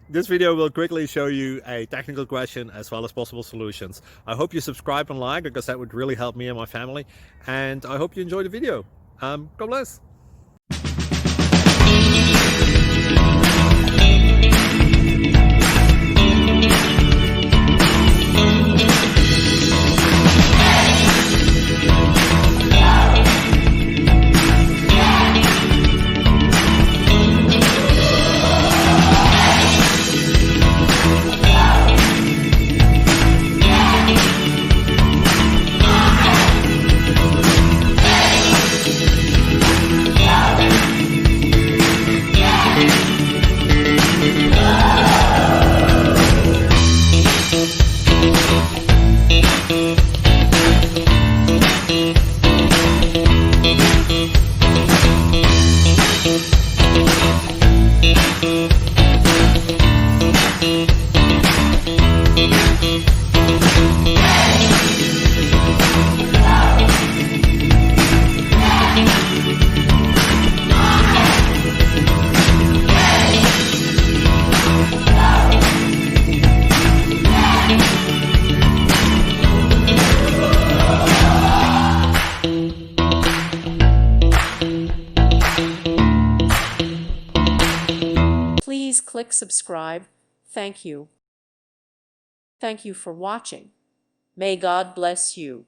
This video will quickly show you a technical question as well as possible solutions. I hope you subscribe and like, because that would really help me and my family. And I hope you enjoy the video. God bless. Please click subscribe. Thank you. Thank you for watching. May God bless you.